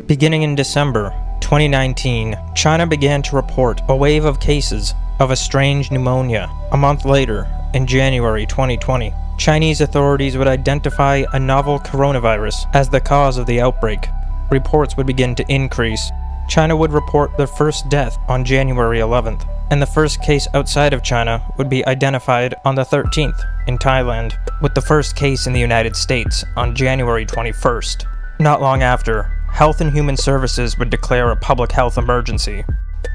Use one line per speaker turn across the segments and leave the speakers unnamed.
Beginning in December 2019, China began to report a wave of cases of a strange pneumonia. A month later, in January 2020, Chinese authorities would identify a novel coronavirus as the cause of the outbreak. Reports would begin to increase. China would report their first death on January 11th, and the first case outside of China would be identified on the 13th in Thailand, with the first case in the United States on January 21st. Not long after, Health and Human Services would declare a public health emergency.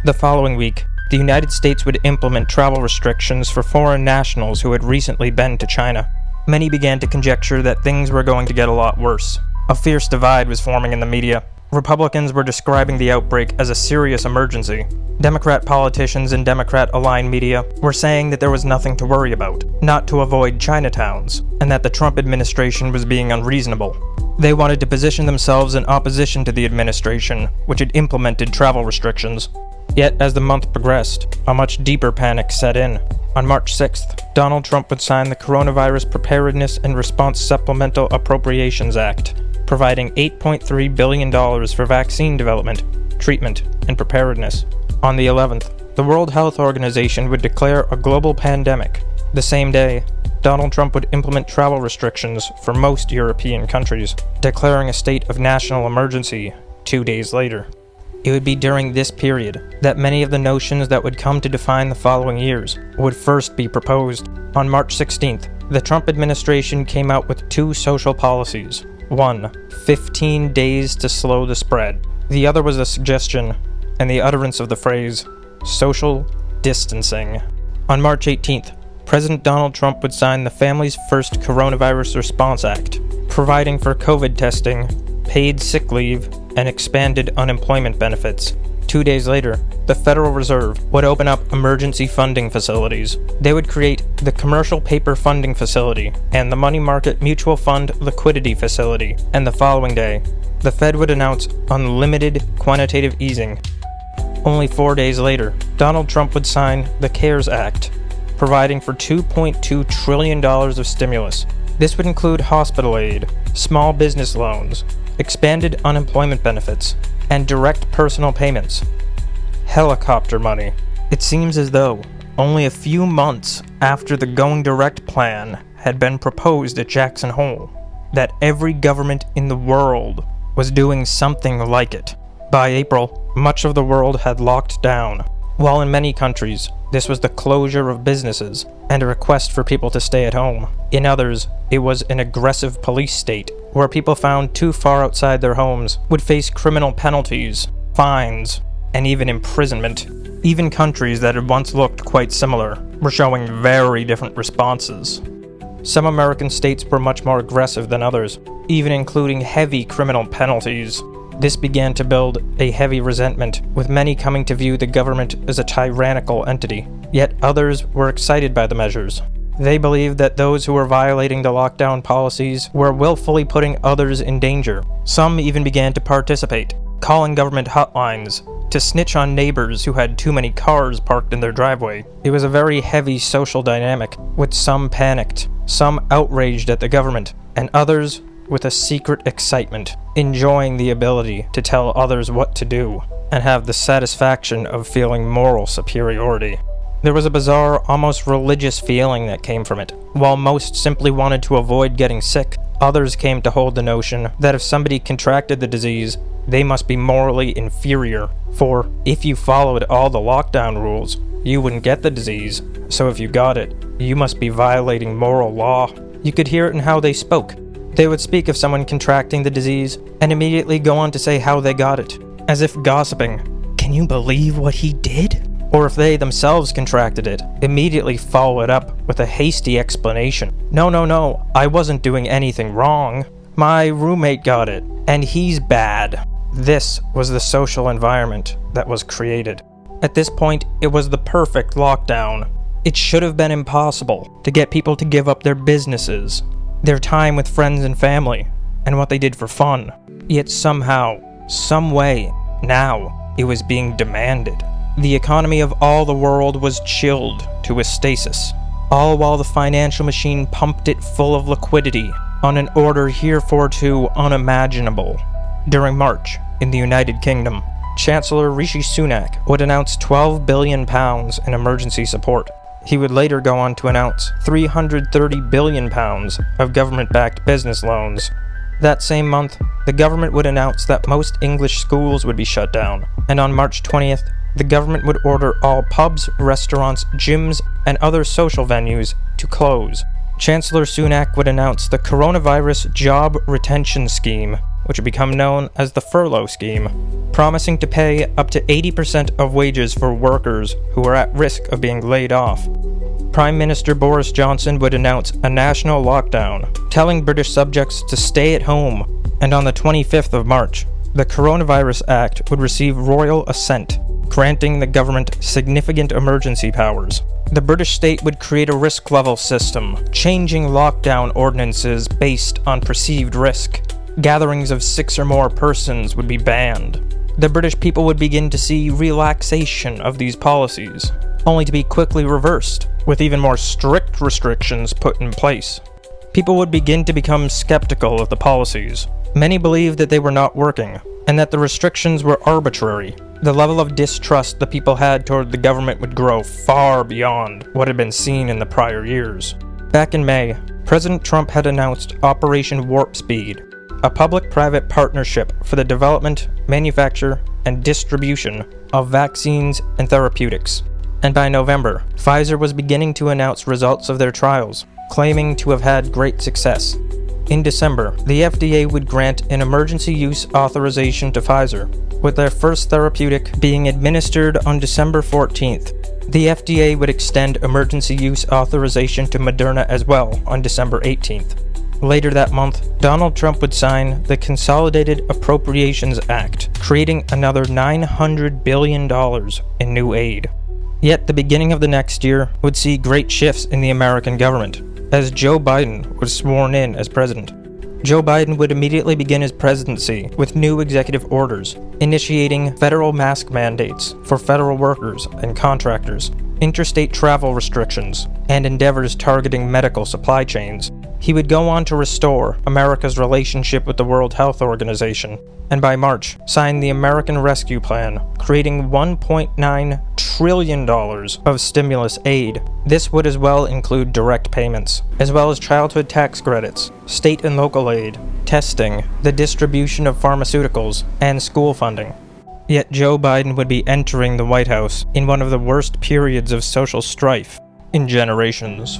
The following week, the United States would implement travel restrictions for foreign nationals who had recently been to China. Many began to conjecture that things were going to get a lot worse. A fierce divide was forming in the media. Republicans were describing the outbreak as a serious emergency. Democrat politicians and Democrat-aligned media were saying that there was nothing to worry about, not to avoid Chinatowns, and that the Trump administration was being unreasonable. They wanted to position themselves in opposition to the administration, which had implemented travel restrictions. Yet, as the month progressed, a much deeper panic set in. On March 6th, Donald Trump would sign the Coronavirus Preparedness and Response Supplemental Appropriations Act, providing $8.3 billion for vaccine development, treatment, and preparedness. On the 11th, the World Health Organization would declare a global pandemic. The same day, Donald Trump would implement travel restrictions for most European countries, declaring a state of national emergency 2 days later. It would be during this period that many of the notions that would come to define the following years would first be proposed. On March 16th, the Trump administration came out with two social policies. One, 15 days to slow the spread. The other was a suggestion and the utterance of the phrase, social distancing. On March 18th, President Donald Trump would sign the Family's First Coronavirus Response Act, providing for COVID testing, paid sick leave, and expanded unemployment benefits. 2 days later, the Federal Reserve would open up emergency funding facilities. They would create the Commercial Paper Funding Facility and the Money Market Mutual Fund Liquidity Facility, and the following day, the Fed would announce unlimited quantitative easing. Only 4 days later, Donald Trump would sign the CARES Act, providing for $2.2 trillion of stimulus. This would include hospital aid, small business loans, expanded unemployment benefits, and direct personal payments. Helicopter money. It seems as though only a few months after the Going Direct plan had been proposed at Jackson Hole, that every government in the world was doing something like it. By April, much of the world had locked down. While in many countries, this was the closure of businesses and a request for people to stay at home. In others, it was an aggressive police state, where people found too far outside their homes would face criminal penalties, fines, and even imprisonment. Even countries that had once looked quite similar were showing very different responses. Some American states were much more aggressive than others, even including heavy criminal penalties. This began to build a heavy resentment, with many coming to view the government as a tyrannical entity. Yet others were excited by the measures. They believed that those who were violating the lockdown policies were willfully putting others in danger. Some even began to participate, calling government hotlines to snitch on neighbors who had too many cars parked in their driveway. It was a very heavy social dynamic, with some panicked, some outraged at the government, and others with a secret excitement, enjoying the ability to tell others what to do, and have the satisfaction of feeling moral superiority. There was a bizarre, almost religious feeling that came from it. While most simply wanted to avoid getting sick, others came to hold the notion that if somebody contracted the disease, they must be morally inferior. For if you followed all the lockdown rules, you wouldn't get the disease, so if you got it, you must be violating moral law. You could hear it in how they spoke. They would speak of someone contracting the disease, and immediately go on to say how they got it, as if gossiping. Can you believe what he did? Or if they themselves contracted it, immediately follow it up with a hasty explanation. No, I wasn't doing anything wrong. My roommate got it, and he's bad. This was the social environment that was created. At this point, it was the perfect lockdown. It should have been impossible to get people to give up their businesses, their time with friends and family, and what they did for fun. Yet somehow, some way, now, it was being demanded. The economy of all the world was chilled to a stasis, all while the financial machine pumped it full of liquidity on an order heretofore unimaginable. During March, in the United Kingdom. Chancellor Rishi Sunak would announce £12 billion in emergency support. He would later go on to announce £330 billion of government-backed business loans. That same month, the government would announce that most English schools would be shut down, and on March 20th, the government would order all pubs, restaurants, gyms, and other social venues to close. Chancellor Sunak would announce the Coronavirus Job Retention Scheme, which would become known as the furlough scheme, promising to pay up to 80% of wages for workers who are at risk of being laid off. Prime Minister Boris Johnson would announce a national lockdown, telling British subjects to stay at home, and on the 25th of March, the Coronavirus Act would receive royal assent, granting the government significant emergency powers. The British state would create a risk level system, changing lockdown ordinances based on perceived risk. Gatherings of 6 or more persons would be banned. The British people would begin to see relaxation of these policies, only to be quickly reversed, with even more strict restrictions put in place. People would begin to become skeptical of the policies. Many believed that they were not working, and that the restrictions were arbitrary. The level of distrust the people had toward the government would grow far beyond what had been seen in the prior years. Back in May, President Trump had announced Operation Warp Speed, a public-private partnership for the development, manufacture, and distribution of vaccines and therapeutics. And by November, Pfizer was beginning to announce results of their trials, claiming to have had great success. In December, the FDA would grant an emergency use authorization to Pfizer, with their first therapeutic being administered on December 14th. The FDA would extend emergency use authorization to Moderna as well on December 18th. Later that month, Donald Trump would sign the Consolidated Appropriations Act, creating another $900 billion in new aid. Yet the beginning of the next year would see great shifts in the American government, as Joe Biden was sworn in as president. Joe Biden would immediately begin his presidency with new executive orders, initiating federal mask mandates for federal workers and contractors, interstate travel restrictions, and endeavors targeting medical supply chains. He would go on to restore America's relationship with the World Health Organization, and by March, sign the American Rescue Plan, creating $1.9 trillion of stimulus aid. This would as well include direct payments, as well as childhood tax credits, state and local aid, testing, the distribution of pharmaceuticals, and school funding. Yet Joe Biden would be entering the White House in one of the worst periods of social strife in generations.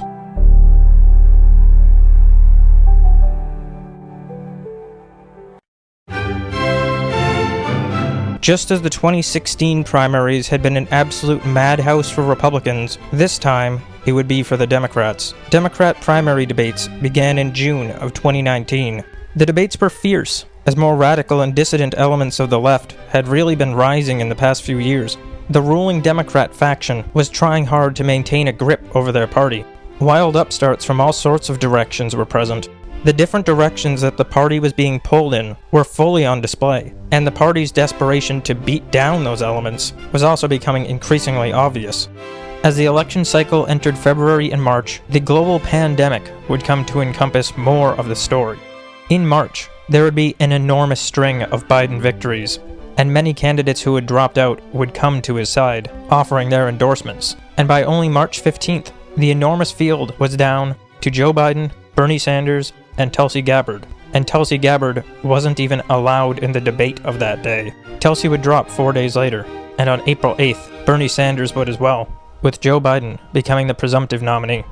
Just as the 2016 primaries had been an absolute madhouse for Republicans, this time it would be for the Democrats. Democrat primary debates began in June of 2019. The debates were fierce, as more radical and dissident elements of the left had really been rising in the past few years. The ruling Democrat faction was trying hard to maintain a grip over their party. Wild upstarts from all sorts of directions were present. The different directions that the party was being pulled in were fully on display, and the party's desperation to beat down those elements was also becoming increasingly obvious. As the election cycle entered February and March, the global pandemic would come to encompass more of the story. In March, there would be an enormous string of Biden victories, and many candidates who had dropped out would come to his side, offering their endorsements. And by only March 15th, the enormous field was down to Joe Biden, Bernie Sanders, and Tulsi Gabbard. And Tulsi Gabbard wasn't even allowed in the debate of that day. Tulsi would drop 4 days later, and on April 8th, Bernie Sanders would as well, with Joe Biden becoming the presumptive nominee.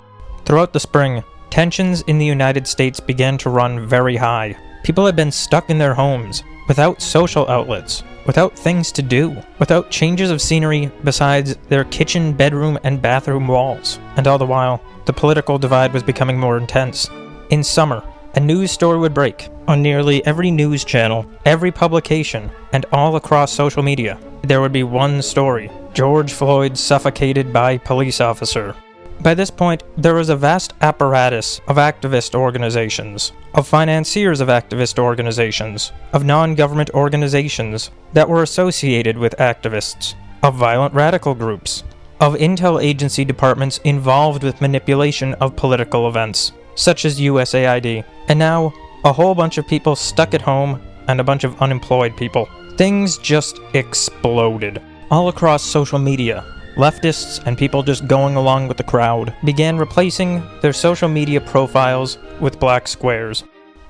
Throughout the spring, tensions in the United States began to run very high. People had been stuck in their homes, without social outlets, without things to do, without changes of scenery besides their kitchen, bedroom, and bathroom walls. And all the while, the political divide was becoming more intense. In summer, a news story would break on nearly every news channel, every publication, and all across social media. There would be one story: George Floyd suffocated by police officer. By this point, there was a vast apparatus of activist organizations, of financiers of activist organizations, of non-government organizations that were associated with activists, of violent radical groups, of intel agency departments involved with manipulation of political events, such as USAID, and now a whole bunch of people stuck at home and a bunch of unemployed people. Things just exploded. All across social media, leftists and people just going along with the crowd began replacing their social media profiles with black squares.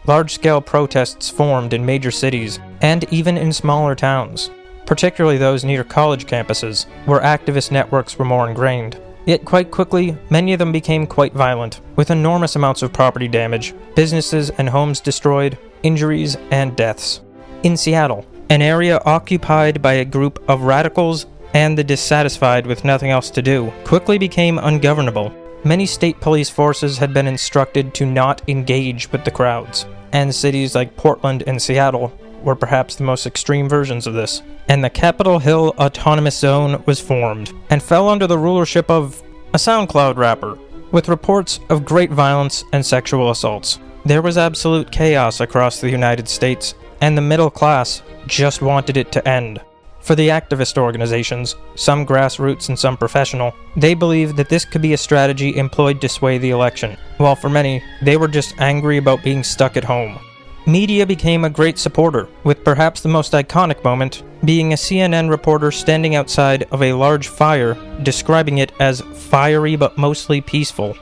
Large-scale protests formed in major cities and even in smaller towns, particularly those near college campuses, where activist networks were more ingrained. Yet quite quickly, many of them became quite violent, with enormous amounts of property damage, businesses and homes destroyed, injuries, and deaths. In Seattle, an area occupied by a group of radicals and the dissatisfied with nothing else to do, quickly became ungovernable. Many state police forces had been instructed to not engage with the crowds, and cities like Portland and Seattle were perhaps the most extreme versions of this. And the Capitol Hill Autonomous Zone was formed, and fell under the rulership of a SoundCloud rapper, with reports of great violence and sexual assaults. There was absolute chaos across the United States, and the middle class just wanted it to end. For the activist organizations, some grassroots and some professional, they believed that this could be a strategy employed to sway the election, while for many, they were just angry about being stuck at home. Media became a great supporter, with perhaps the most iconic moment being a CNN reporter standing outside of a large fire, describing it as fiery but mostly peaceful.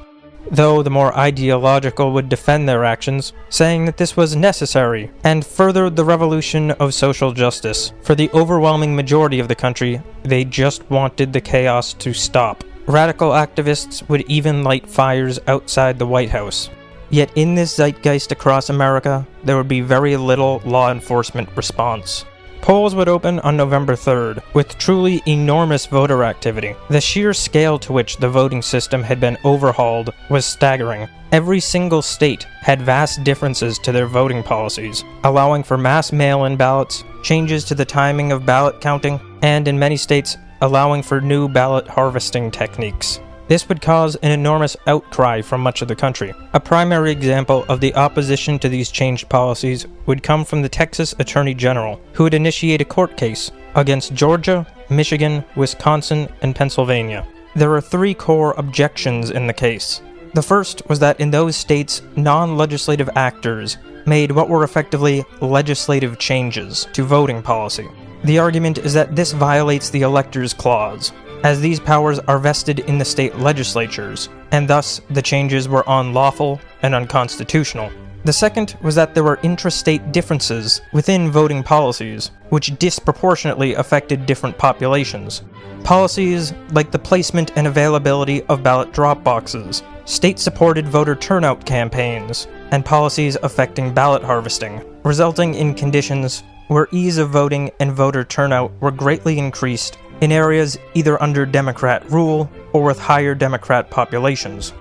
Though the more ideological would defend their actions, saying that this was necessary and furthered the revolution of social justice. For the overwhelming majority of the country, they just wanted the chaos to stop. Radical activists would even light fires outside the White House. Yet in this zeitgeist across America, there would be very little law enforcement response. Polls would open on November 3rd, with truly enormous voter activity. The sheer scale to which the voting system had been overhauled was staggering. Every single state had vast differences to their voting policies, allowing for mass mail-in ballots, changes to the timing of ballot counting, and in many states, allowing for new ballot harvesting techniques. This would cause an enormous outcry from much of the country. A primary example of the opposition to these changed policies would come from the Texas Attorney General, who would initiate a court case against Georgia, Michigan, Wisconsin, and Pennsylvania. There are three core objections in the case. The first was that in those states, non-legislative actors made what were effectively legislative changes to voting policy. The argument is that this violates the Electors Clause, as these powers are vested in the state legislatures, and thus the changes were unlawful and unconstitutional. The second was that there were intrastate differences within voting policies, which disproportionately affected different populations. Policies like the placement and availability of ballot drop boxes, state-supported voter turnout campaigns, and policies affecting ballot harvesting, resulting in conditions where ease of voting and voter turnout were greatly increased in areas either under Democrat rule or with higher Democrat populations.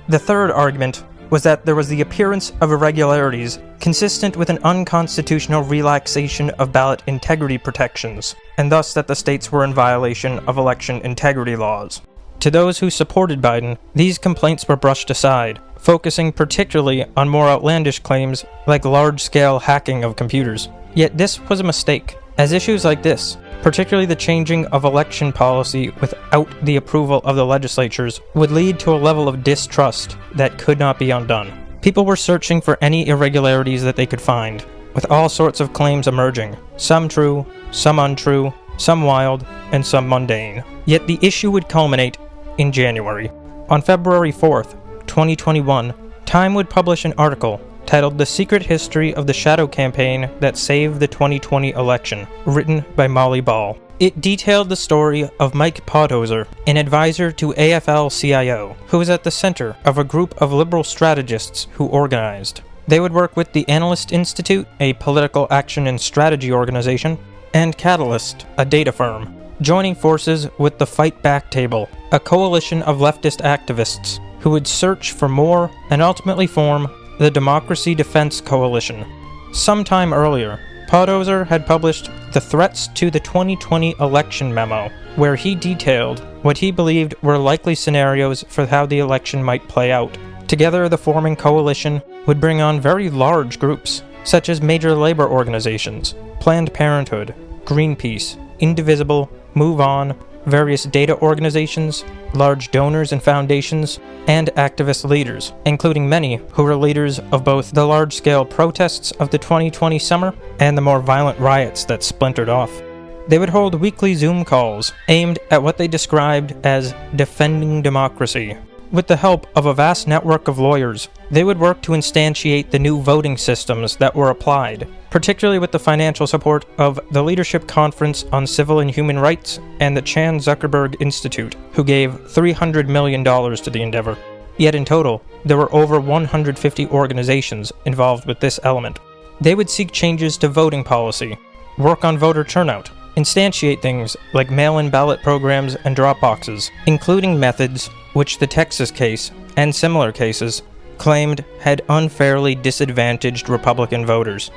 The third argument was that there was the appearance of irregularities consistent with an unconstitutional relaxation of ballot integrity protections, and thus that the states were in violation of election integrity laws. To those who supported Biden, these complaints were brushed aside, focusing particularly on more outlandish claims like large-scale hacking of computers. Yet this was a mistake, as issues like this, particularly the changing of election policy without the approval of the legislatures, would lead to a level of distrust that could not be undone. People were searching for any irregularities that they could find, with all sorts of claims emerging, some true, some untrue, some wild, and some mundane. Yet the issue would culminate in January. On February 4th, 2021, Time would publish an article titled The Secret History of the Shadow Campaign That Saved the 2020 Election, written by Molly Ball. It detailed the story of Mike Podhoser, an advisor to AFL-CIO, who was at the center of a group of liberal strategists who organized. They would work with the Analyst Institute, a political action and strategy organization, and Catalyst, a data firm, joining forces with the Fight Back Table, a coalition of leftist activists who would search for more and ultimately form the Democracy Defense Coalition. Sometime earlier, Podhoser had published the Threats to the 2020 Election memo, where he detailed what he believed were likely scenarios for how the election might play out. Together, the forming coalition would bring on very large groups, such as major labor organizations, Planned Parenthood, Greenpeace, Indivisible, Move On, various data organizations, large donors and foundations, and activist leaders, including many who were leaders of both the large-scale protests of the 2020 summer and the more violent riots that splintered off. They would hold weekly Zoom calls aimed at what they described as defending democracy. With the help of a vast network of lawyers, they would work to instantiate the new voting systems that were applied, particularly with the financial support of the Leadership Conference on Civil and Human Rights and the Chan Zuckerberg Institute, who gave $300 million to the endeavor. Yet in total, there were over 150 organizations involved with this element. They would seek changes to voting policy, work on voter turnout, instantiate things like mail-in ballot programs and drop boxes, including methods which the Texas case, and similar cases, claimed had unfairly disadvantaged Republican voters.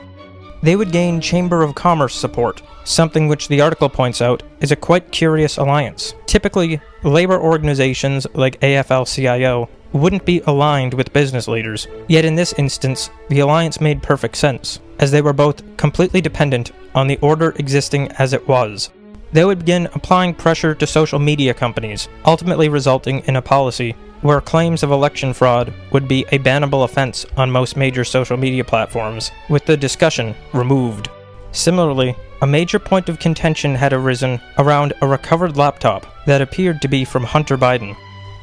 They would gain Chamber of Commerce support, something which the article points out is a quite curious alliance. Typically, labor organizations like AFL-CIO wouldn't be aligned with business leaders, yet in this instance, the alliance made perfect sense, as they were both completely dependent on the order existing as it was. They would begin applying pressure to social media companies, ultimately resulting in a policy where claims of election fraud would be a bannable offense on most major social media platforms, with the discussion removed. Similarly, a major point of contention had arisen around a recovered laptop that appeared to be from Hunter Biden.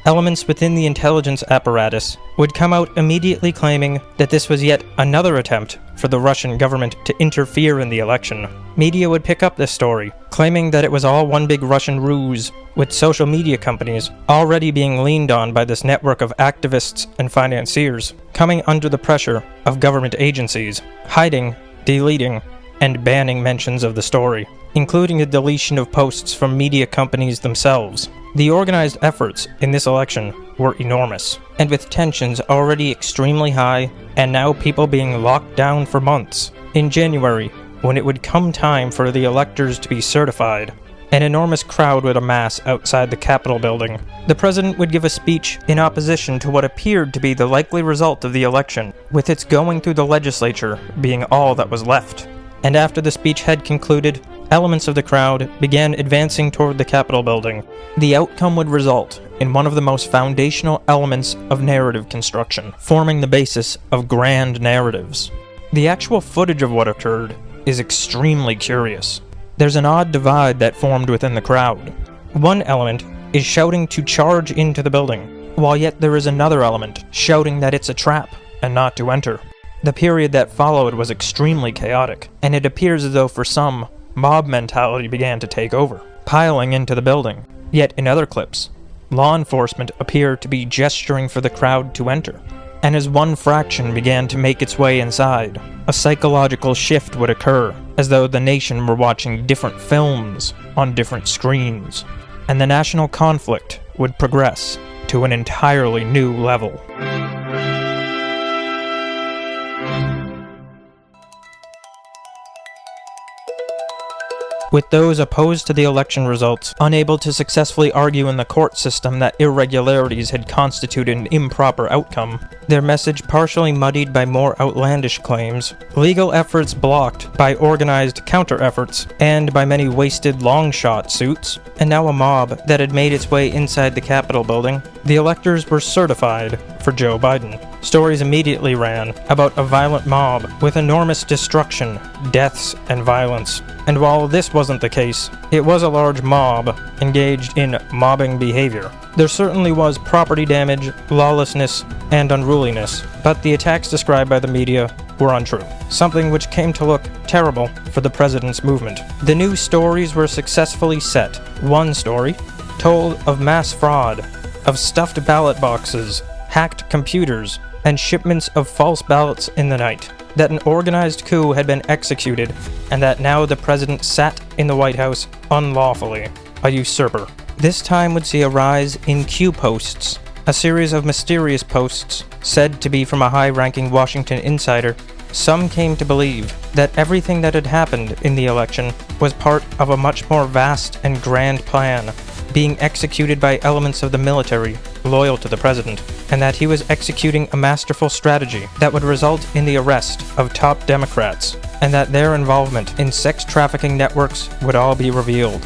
Elements within the intelligence apparatus would come out immediately claiming that this was yet another attempt for the Russian government to interfere in the election. Media would pick up this story, claiming that it was all one big Russian ruse, with social media companies already being leaned on by this network of activists and financiers, coming under the pressure of government agencies, hiding, deleting, and banning mentions of the story, including the deletion of posts from media companies themselves. The organized efforts in this election were enormous, and with tensions already extremely high, and now people being locked down for months. In January, when it would come time for the electors to be certified, an enormous crowd would amass outside the Capitol building. The president would give a speech in opposition to what appeared to be the likely result of the election, with its going through the legislature being all that was left. And after the speech had concluded, elements of the crowd began advancing toward the Capitol building. The outcome would result in one of the most foundational elements of narrative construction, forming the basis of grand narratives. The actual footage of what occurred is extremely curious. There's an odd divide that formed within the crowd. One element is shouting to charge into the building, while yet there is another element shouting that it's a trap and not to enter. The period that followed was extremely chaotic, and it appears as though for some, mob mentality began to take over, piling into the building. Yet in other clips, law enforcement appeared to be gesturing for the crowd to enter. And as one fraction began to make its way inside, a psychological shift would occur, as though the nation were watching different films on different screens, and the national conflict would progress to an entirely new level. With those opposed to the election results unable to successfully argue in the court system that irregularities had constituted an improper outcome, their message partially muddied by more outlandish claims, legal efforts blocked by organized counter-efforts, and by many wasted long-shot suits, and now a mob that had made its way inside the Capitol building, the electors were certified for Joe Biden. Stories immediately ran about a violent mob with enormous destruction, deaths, and violence. And while this wasn't the case, it was a large mob engaged in mobbing behavior. There certainly was property damage, lawlessness, and unruliness, but the attacks described by the media were untrue, something which came to look terrible for the president's movement. The new stories were successfully set. One story told of mass fraud, of stuffed ballot boxes, hacked computers, and shipments of false ballots in the night, that an organized coup had been executed, and that now the president sat in the White House unlawfully, a usurper. This time would see a rise in Q posts, a series of mysterious posts said to be from a high-ranking Washington insider. Some came to believe that everything that had happened in the election was part of a much more vast and grand plan, being executed by elements of the military loyal to the president, and that he was executing a masterful strategy that would result in the arrest of top Democrats, and that their involvement in sex trafficking networks would all be revealed.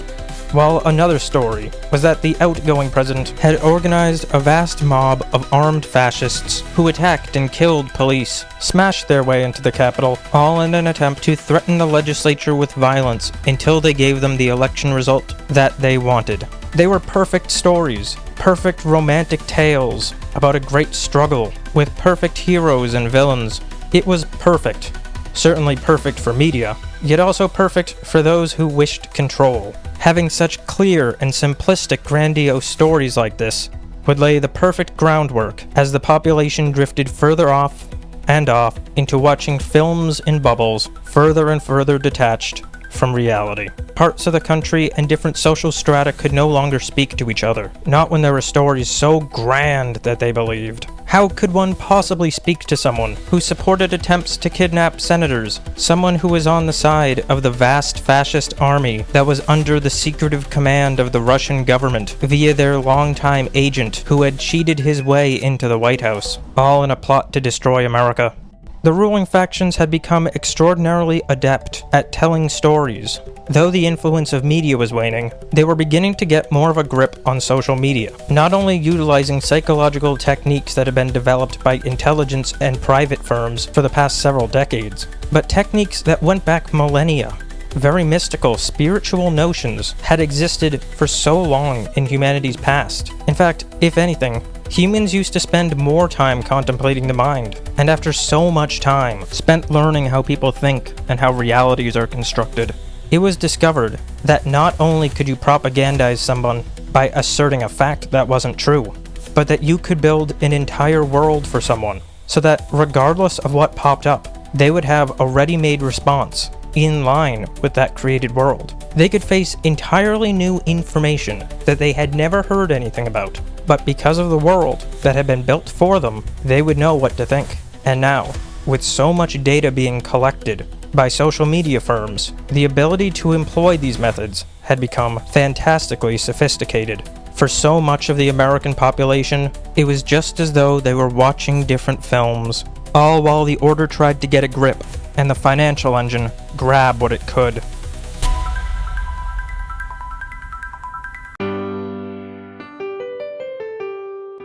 while another story was that the outgoing president had organized a vast mob of armed fascists who attacked and killed police, smashed their way into the Capitol, all in an attempt to threaten the legislature with violence until they gave them the election result that they wanted. They were perfect stories, perfect romantic tales about a great struggle, with perfect heroes and villains. It was perfect. Certainly perfect for media, yet also perfect for those who wished control. Having such clear and simplistic grandiose stories like this would lay the perfect groundwork as the population drifted further off and off into watching films in bubbles, further and further detached from reality. Parts of the country and different social strata could no longer speak to each other, not when there were stories so grand that they believed. How could one possibly speak to someone who supported attempts to kidnap senators, someone who was on the side of the vast fascist army that was under the secretive command of the Russian government via their longtime agent who had cheated his way into the White House, all in a plot to destroy America? The ruling factions had become extraordinarily adept at telling stories. Though the influence of media was waning, they were beginning to get more of a grip on social media, not only utilizing psychological techniques that had been developed by intelligence and private firms for the past several decades, but techniques that went back millennia. Very mystical, spiritual notions had existed for so long in humanity's past. In fact, if anything, humans used to spend more time contemplating the mind, and after so much time spent learning how people think and how realities are constructed, it was discovered that not only could you propagandize someone by asserting a fact that wasn't true, but that you could build an entire world for someone, so that regardless of what popped up, they would have a ready-made response in line with that created world. They could face entirely new information that they had never heard anything about, but because of the world that had been built for them, they would know what to think. And now, with so much data being collected by social media firms, the ability to employ these methods had become fantastically sophisticated. For so much of the American population, it was just as though they were watching different films, all while the order tried to get a grip and the financial engine grab what it could.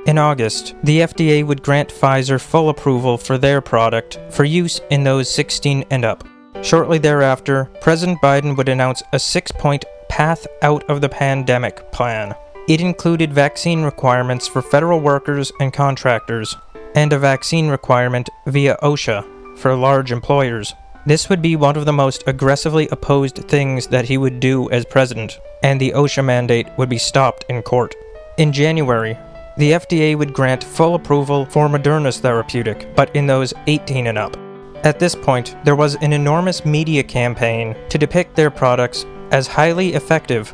In August, the FDA would grant Pfizer full approval for their product for use in those 16 and up. Shortly thereafter, President Biden would announce a 6-point path out of the pandemic plan. It included vaccine requirements for federal workers and contractors, and a vaccine requirement via OSHA for large employers. This would be one of the most aggressively opposed things that he would do as president, and the OSHA mandate would be stopped in court. In January, the FDA would grant full approval for Moderna's therapeutic, but in those 18 and up. At this point, there was an enormous media campaign to depict their products as highly effective.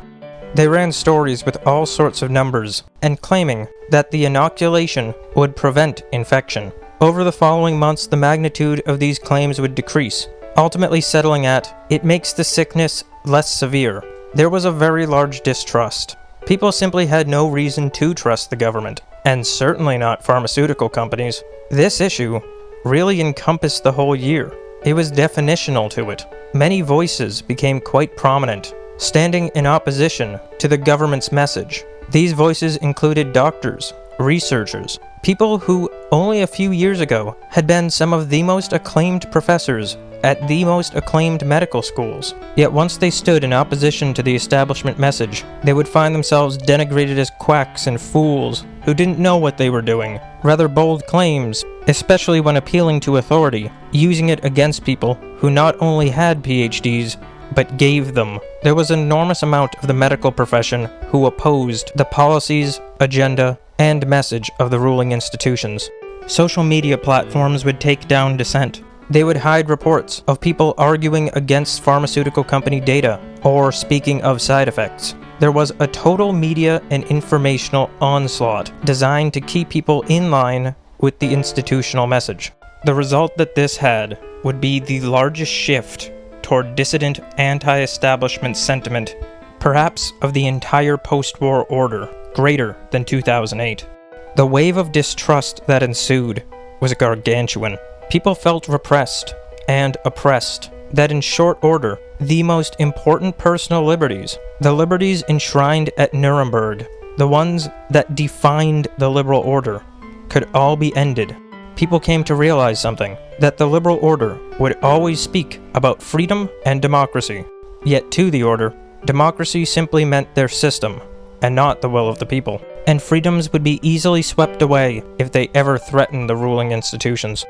They ran stories with all sorts of numbers, and claiming that the inoculation would prevent infection. Over the following months, the magnitude of these claims would decrease, ultimately settling at, it makes the sickness less severe. There was a very large distrust. People simply had no reason to trust the government, and certainly not pharmaceutical companies. This issue really encompassed the whole year. It was definitional to it. Many voices became quite prominent, standing in opposition to the government's message. These voices included doctors, researchers, people who only a few years ago had been some of the most acclaimed professors at the most acclaimed medical schools. Yet once they stood in opposition to the establishment message, they would find themselves denigrated as quacks and fools who didn't know what they were doing. Rather bold claims, especially when appealing to authority, using it against people who not only had PhDs, but gave them. There was an enormous amount of the medical profession who opposed the policies, agenda, and message of the ruling institutions. Social media platforms would take down dissent. They would hide reports of people arguing against pharmaceutical company data or speaking of side effects. There was a total media and informational onslaught designed to keep people in line with the institutional message. The result that this had would be the largest shift toward dissident anti-establishment sentiment, perhaps of the entire post-war order, greater than 2008. The wave of distrust that ensued was gargantuan. People felt repressed and oppressed, that in short order the most important personal liberties, the liberties enshrined at Nuremberg, the ones that defined the liberal order, could all be ended. People came to realize something, that the liberal order would always speak about freedom and democracy. Yet to the order, democracy simply meant their system, and not the will of the people. And freedoms would be easily swept away if they ever threatened the ruling institutions.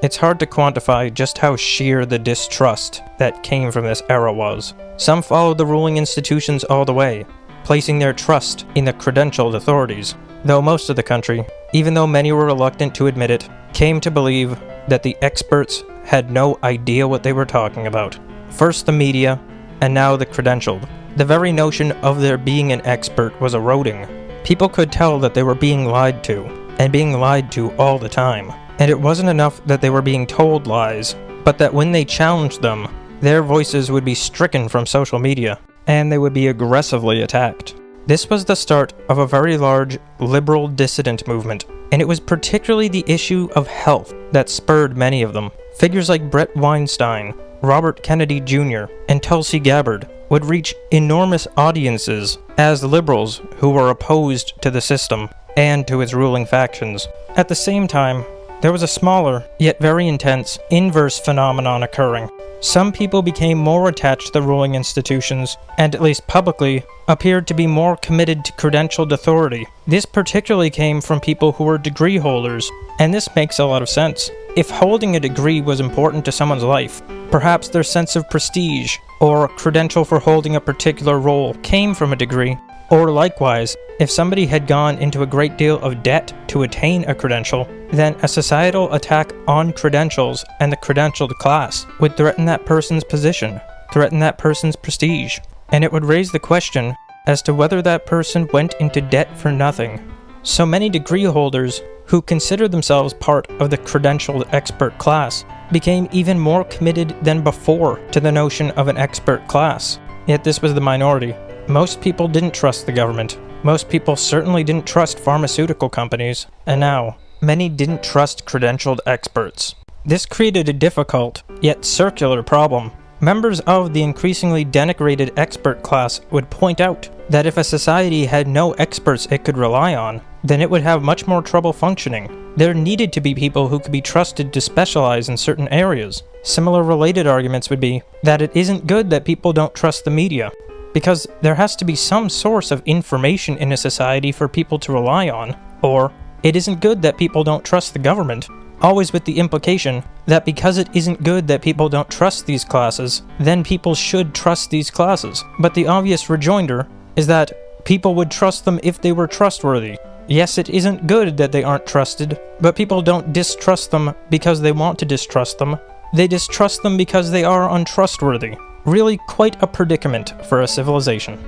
It's hard to quantify just how sheer the distrust that came from this era was. Some followed the ruling institutions all the way, placing their trust in the credentialed authorities, though most of the country, even though many were reluctant to admit it, came to believe that the experts had no idea what they were talking about. First the media, and now the credentialed. The very notion of there being an expert was eroding. People could tell that they were being lied to, and being lied to all the time. And it wasn't enough that they were being told lies, but that when they challenged them, their voices would be stricken from social media, and they would be aggressively attacked. This was the start of a very large liberal dissident movement, and it was particularly the issue of health that spurred many of them. Figures like Brett Weinstein, Robert Kennedy Jr., and Tulsi Gabbard would reach enormous audiences as liberals who were opposed to the system and to its ruling factions. At the same time, there was a smaller, yet very intense, inverse phenomenon occurring. Some people became more attached to the ruling institutions, and at least publicly, appeared to be more committed to credentialed authority. This particularly came from people who were degree holders, and this makes a lot of sense. If holding a degree was important to someone's life, perhaps their sense of prestige, or a credential for holding a particular role, came from a degree. Or likewise, if somebody had gone into a great deal of debt to attain a credential, then a societal attack on credentials and the credentialed class would threaten that person's position, threaten that person's prestige, and it would raise the question as to whether that person went into debt for nothing. So many degree holders who considered themselves part of the credentialed expert class became even more committed than before to the notion of an expert class. Yet this was the minority. Most people didn't trust the government. Most people certainly didn't trust pharmaceutical companies. And now, many didn't trust credentialed experts. This created a difficult, yet circular problem. Members of the increasingly denigrated expert class would point out that if a society had no experts it could rely on, then it would have much more trouble functioning. There needed to be people who could be trusted to specialize in certain areas. Similar related arguments would be that it isn't good that people don't trust the media, because there has to be some source of information in a society for people to rely on, or it isn't good that people don't trust the government, always with the implication that because it isn't good that people don't trust these classes, then people should trust these classes. But the obvious rejoinder is that people would trust them if they were trustworthy. Yes, it isn't good that they aren't trusted, but people don't distrust them because they want to distrust them. They distrust them because they are untrustworthy. Really quite a predicament for a civilization.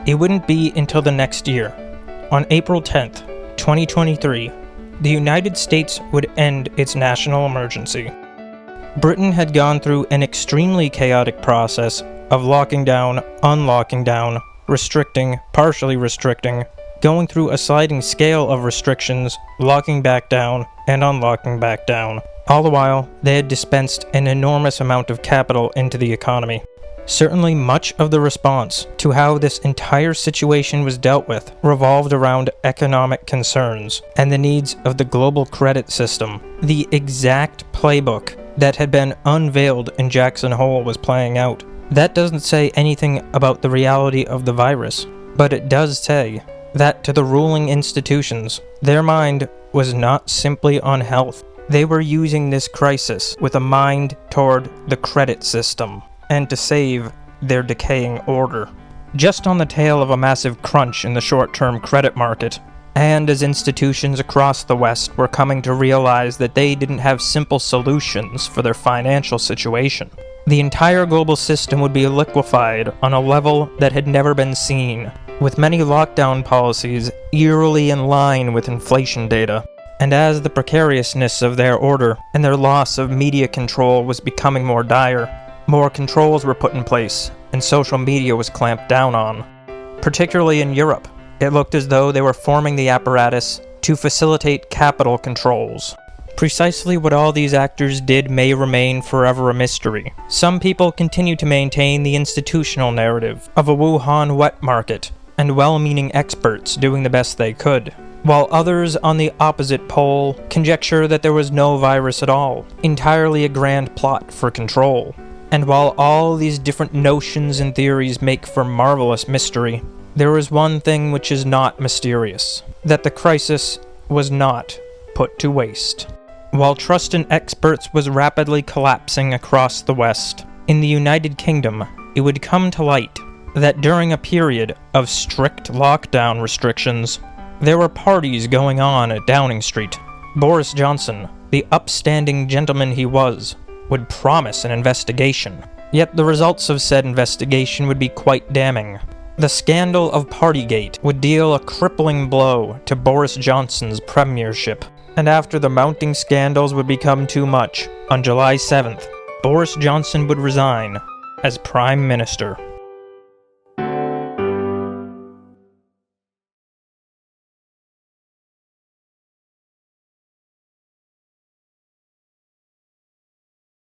It wouldn't be until the next year, on April 10th, 2023, the United States would end its national emergency. Britain had gone through an extremely chaotic process of locking down, unlocking down, restricting, partially restricting, going through a sliding scale of restrictions, locking back down, and unlocking back down. All the while, they had dispensed an enormous amount of capital into the economy. Certainly much of the response to how this entire situation was dealt with revolved around economic concerns and the needs of the global credit system. The exact playbook that had been unveiled in Jackson Hole was playing out. That doesn't say anything about the reality of the virus, but it does say that to the ruling institutions, their mind was not simply on health. They were using this crisis with a mind toward the credit system, and to save their decaying order. Just on the tail of a massive crunch in the short-term credit market, and as institutions across the West were coming to realize that they didn't have simple solutions for their financial situation, the entire global system would be liquefied on a level that had never been seen, with many lockdown policies eerily in line with inflation data. And as the precariousness of their order and their loss of media control was becoming more dire, more controls were put in place, and social media was clamped down on. Particularly in Europe, it looked as though they were forming the apparatus to facilitate capital controls. Precisely what all these actors did may remain forever a mystery. Some people continue to maintain the institutional narrative of a Wuhan wet market and well-meaning experts doing the best they could, while others on the opposite pole conjecture that there was no virus at all, entirely a grand plot for control. And while all these different notions and theories make for marvelous mystery, there is one thing which is not mysterious: that the crisis was not put to waste. While trust in experts was rapidly collapsing across the West, in the United Kingdom, it would come to light that during a period of strict lockdown restrictions, there were parties going on at Downing Street. Boris Johnson, the upstanding gentleman he was, would promise an investigation. Yet the results of said investigation would be quite damning. The scandal of Partygate would deal a crippling blow to Boris Johnson's premiership. And after the mounting scandals would become too much, on July 7th, Boris Johnson would resign as Prime Minister.